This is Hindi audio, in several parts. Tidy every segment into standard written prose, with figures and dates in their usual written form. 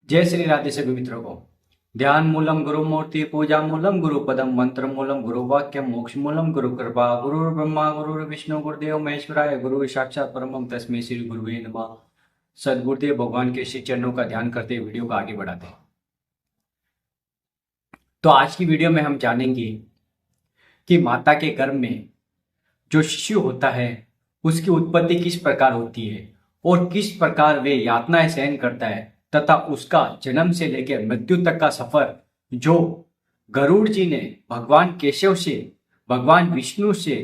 जय श्री राधे सभी मित्रों को। ध्यान मूलम गुरु मूर्ति पूजा मूलम गुरु पदम मंत्र मूलम गुरु वाक्य मोक्ष मूलम गुरु कृपा गुरु ब्रह्मा गुरु विष्णु गुरुदेव महेश्वराय गुरु साक्षात परमम तस्मै श्री गुरुवे नमः। सदगुरुदेव भगवान के श्री चरणों का ध्यान करते वीडियो को आगे बढ़ाते हैं। तो आज की वीडियो में हम जानेंगे कि माता के गर्भ में जो शिशु होता है उसकी उत्पत्ति किस प्रकार होती है और किस प्रकार वे यातनाएं सहन करता है तथा उसका जन्म से लेकर मृत्यु तक का सफर जो गरुड़ जी ने भगवान केशव से भगवान विष्णु से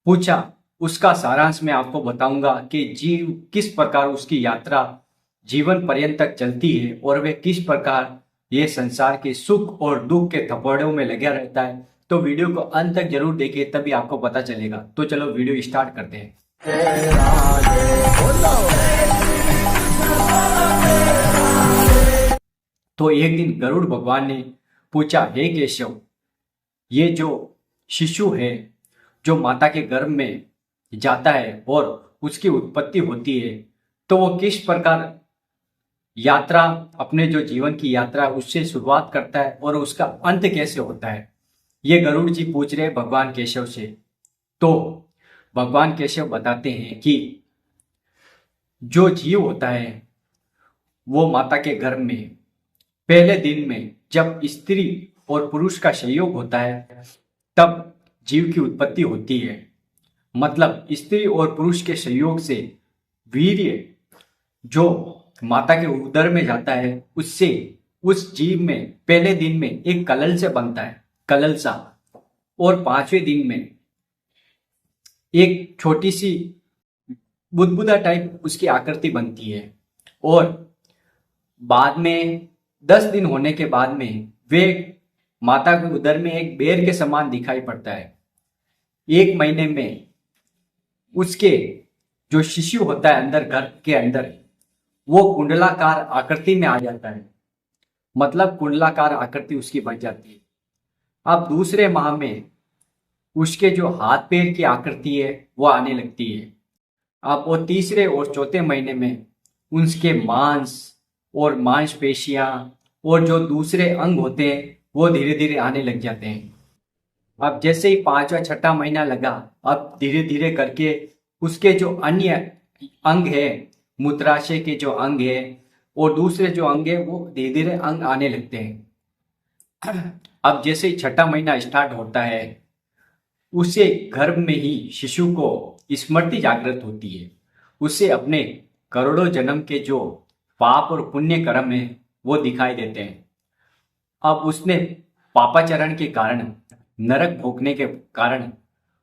पूछा, उसका सारांश मैं आपको बताऊंगा कि जीव किस प्रकार उसकी यात्रा जीवन पर्यंत तक चलती है और वे किस प्रकार ये संसार के सुख और दुख के थपड़ों में लगा रहता है। तो वीडियो को अंत तक जरूर देखिए, तभी आपको पता चलेगा। तो चलो वीडियो स्टार्ट करते हैं। तो एक दिन गरुड़ भगवान ने पूछा, हे केशव, ये जो शिशु है जो माता के गर्भ में जाता है और उसकी उत्पत्ति होती है तो वो किस प्रकार यात्रा अपने जो जीवन की यात्रा उससे शुरुआत करता है और उसका अंत कैसे होता है। ये गरुड़ जी पूछ रहे भगवान केशव से। तो भगवान केशव बताते हैं कि जो जीव होता है वो माता के गर्भ में पहले दिन में जब स्त्री और पुरुष का संयोग होता है तब जीव की उत्पत्ति होती है। मतलब स्त्री और पुरुष के संयोग से वीर्य जो माता के उदर में जाता है उससे उस जीव में पहले दिन में एक कलल से बनता है, कलल सा, और 5वें दिन में एक छोटी सी बुदबुदा टाइप उसकी आकृति बनती है और बाद में 10 दिन होने के बाद में वे माता के उदर में एक बेर के समान दिखाई पड़ता है। 1 महीने में उसके जो शिशु होता है अंदर गर्भ के अंदर वो कुंडलाकार आकृति में आ जाता है। मतलब कुंडलाकार आकृति उसकी बन जाती है। अब दूसरे माह में उसके जो हाथ पैर की आकृति है वो आने लगती है। अब वो तीसरे और चौथे महीने में उसके मांस और मांसपेशियां और जो दूसरे अंग होते हैं वो धीरे धीरे आने लग जाते हैं। अब जैसे ही 5वां 6ठा महीना लगा, अब धीरे धीरे करके उसके जो अन्य अंग है, मूत्राशय के जो अंग है और दूसरे जो अंग है वो धीरे धीरे अंग आने लगते हैं। अब जैसे ही 6ठा महीना स्टार्ट होता है उसे गर्भ में ही शिशु को स्मृति जागृत होती है। उसे अपने करोड़ों जन्म के जो पाप और पुण्य कर्म है वो दिखाई देते हैं। अब उसने पापाचरण के कारण, नरक भोगने के कारण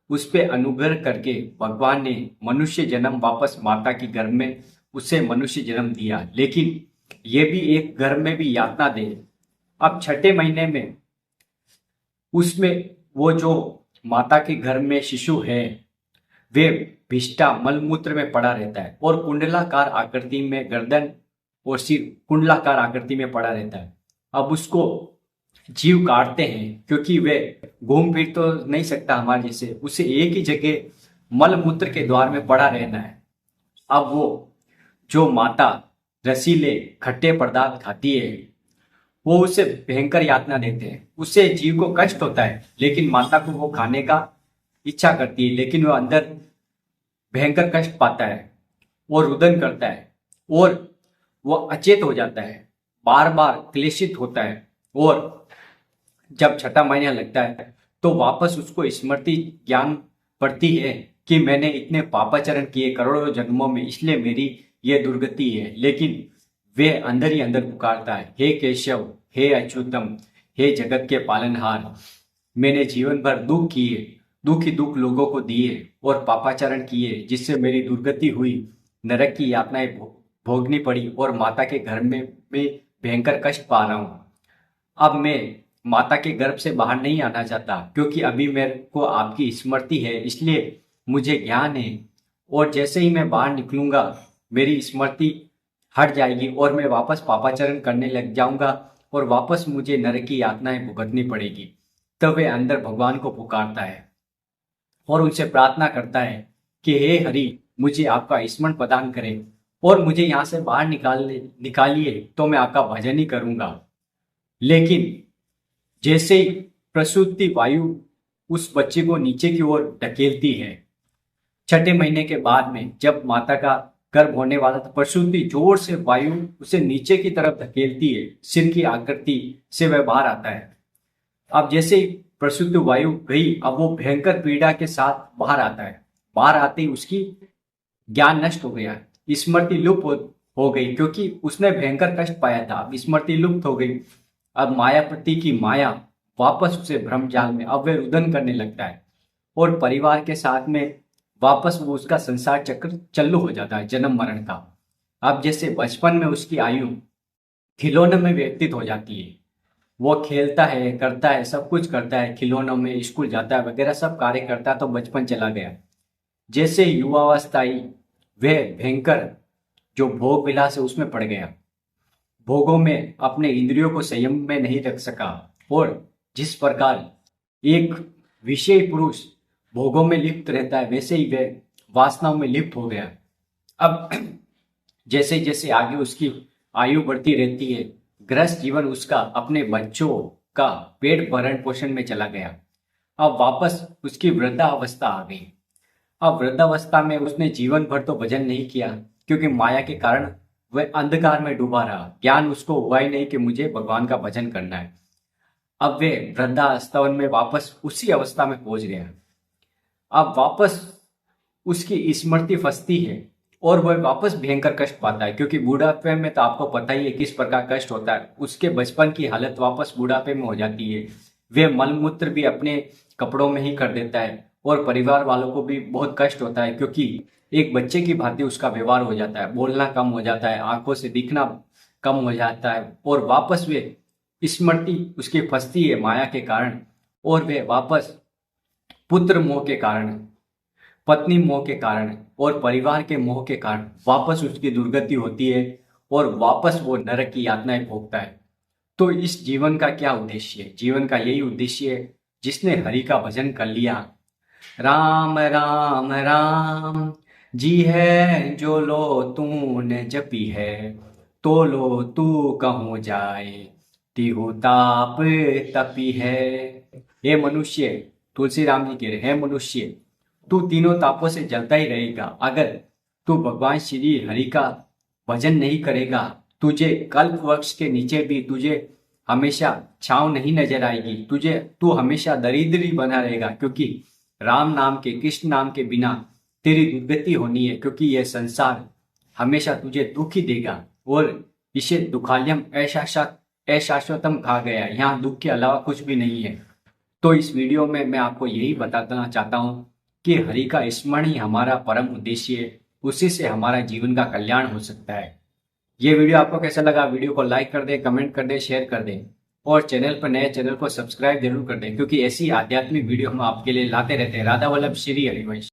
उस पे अनुग्रह करके भगवान ने मनुष्य जन्म वापस माता की गर्भ में उसे मनुष्य जन्म दिया। लेकिन ये भी एक गर्भ में भी यातना दे। अब 6ठे महीने में उसमें वो जो माता के गर्भ में शिशु है वे विष्ठा मलमूत्र में पड़ा रहता है और कुंडलाकार आकृति में गर्दन और सिर कुंडलाकार आकृति में पड़ा रहता है। अब उसको जीव काटते हैं क्योंकि वे घूम फिर तो नहीं सकता हमारे जैसे, उसे एक ही जगह मलमूत्र के द्वार में पड़ा रहना है। अब वो जो माता रसीले खट्टे पदार्थ खाती है वो उसे भयंकर यातना देते हैं। उससे जीव को कष्ट होता है लेकिन माता को वो खाने का इच्छा करती है, लेकिन वो अंदर भयंकर कष्ट पाता है और रुदन करता है और वो अचेत हो जाता है, बार बार क्लेशित होता है। और जब 6ठा महीना लगता है तो वापस उसको स्मृति ज्ञान पड़ती है कि मैंने इतने पापाचरण किए करोड़ों जन्मों में, इसलिए मेरी ये दुर्गति है। लेकिन वे अंदर ही अंदर पुकारता है, हे केशव, हे अच्युतम, हे जगत के पालनहार, मैंने जीवन भर दुख किए, दुख ही दुख लोगों को दिए और पापाचरण किए जिससे मेरी दुर्गति हुई, नरक की यातनाएं भोगनी पड़ी और माता के घर में मैं भयंकर कष्ट पा रहा हूँ। अब मैं माता के गर्भ से बाहर नहीं आना चाहता क्योंकि अभी मेरे को आपकी स्मृति है, इसलिए मुझे ज्ञान है और जैसे ही मैं बाहर निकलूंगा मेरी स्मृति हट जाएगी और मैं वापस पापाचरण करने लग जाऊंगा और वापस मुझे नरक की यातनाएं भुगतनी पड़ेगी। तब वे अंदर भगवान को पुकारता है और उनसे प्रार्थना करता है कि हे हरि, मुझे आपका स्मरण प्रदान करें और मुझे यहाँ से बाहर निकालिए तो मैं आपका भजन ही करूंगा। लेकिन जैसे ही प्रसूति वायु उस बच्चे को नीचे की ओर धकेलती है, छठे महीने के बाद में जब माता का गर्भ होने वाला था, प्रसूति जोर से वायु उसे नीचे की तरफ धकेलती है, सिर की आकृति से वह बाहर आता है। अब जैसे ही प्रसूति वायु गई, अब वो भयंकर पीड़ा के साथ बाहर आता है। बाहर आते ही उसकी ज्ञान नष्ट हो गया, स्मृति लुप्त हो गई, क्योंकि उसने भयंकर कष्ट पाया था। अब स्मृति लुप्त हो गई। अब मायापति की माया वापस उसे भ्रमजाल में अब वह रुदन करने लगता है और परिवार के साथ में वापस वो उसका संसार चक्र चालू हो जाता है, जन्म मरण का। अब जैसे बचपन में उसकी आयु खिलौनों में व्यतीत हो जाती है, वो खेलता है, करता है, सब कुछ करता है, खिलौनों में स्कूल जाता है वगैरह सब कार्य करता है, तो बचपन चला गया। जैसे युवावस्था आई, वह भयंकर जो भोग विलास है उसमें पड़ गया। भोगों में अपने इंद्रियों को संयम में नहीं रख सका और जिस प्रकार एक विषय पुरुष भोगों में लिप्त रहता है, वैसे ही वह वासनाओं में लिप्त हो गया। अब जैसे जैसे आगे उसकी आयु बढ़ती रहती है, गृहस्थ जीवन उसका अपने बच्चों का पेट भरण पोषण में चला गया। अब वापस उसकी वृद्धावस्था आ गई। अब वृद्धावस्था में उसने जीवन भर तो भजन नहीं किया, क्योंकि माया के कारण वह अंधकार में डूबा रहा। ज्ञान उसको हुआ ही नहीं कि मुझे भगवान का भजन करना है। अब वे वृद्धावस्था में वापस उसी अवस्था में पहुंच गया। अब वापस उसकी स्मृति फंसती है और वह वापस भयंकर कष्ट पाता है, क्योंकि बुढ़ापे में तो आपको पता ही है किस प्रकार कष्ट होता है। उसके बचपन की हालत वापस बुढ़ापे में हो जाती है। वे मलमूत्र भी अपने कपड़ों में ही कर देता है और परिवार वालों को भी बहुत कष्ट होता है, क्योंकि एक बच्चे की भांति उसका व्यवहार हो जाता है, बोलना कम हो जाता है, आंखों से दिखना कम हो जाता है और वापस वे स्मृति उसकी फंसती है माया के कारण। और वे वापस पुत्र मोह के कारण, पत्नी मोह के कारण और परिवार के मोह के कारण वापस उसकी दुर्गति होती है और वापस वो नरक की यातनाएं भोगता है। तो इस जीवन का क्या उद्देश्य है? जीवन का यही उद्देश्य है, जिसने हरि का भजन कर लिया, राम राम राम जी है जो लो तूने जपी है, तो लो तू कहूँ जाए तिहु ताप तपी है। हे मनुष्य, तुलसी राम जी कह रहे, हे मनुष्य, तू तीनों तापों से जलता ही रहेगा। अगर तू भगवान श्री हरि का भजन नहीं करेगा, तुझे कल्प वृक्ष के नीचे भी तुझे हमेशा छांव नहीं नजर आएगी। तू हमेशा दरिद्र ही बना रहेगा, क्योंकि राम नाम के, कृष्ण नाम के बिना तेरी दुर्गति होनी है, क्योंकि यह संसार हमेशा तुझे दुख ही देगा और इसे दुखालयम अशाश्वतम कहा गया। यहाँ दुख के अलावा कुछ भी नहीं है। तो इस वीडियो में मैं आपको यही बताना चाहता हूँ कि हरि का स्मरण ही हमारा परम उद्देश्य है, उसी से हमारा जीवन का कल्याण हो सकता है। ये वीडियो आपको कैसा लगा? वीडियो को लाइक कर दें, कमेंट कर दें, शेयर कर दें और चैनल पर नए चैनल को सब्सक्राइब जरूर कर दें, क्योंकि ऐसी आध्यात्मिक वीडियो हम आपके लिए लाते रहते हैं। राधा वल्लभ श्री हरिवंश।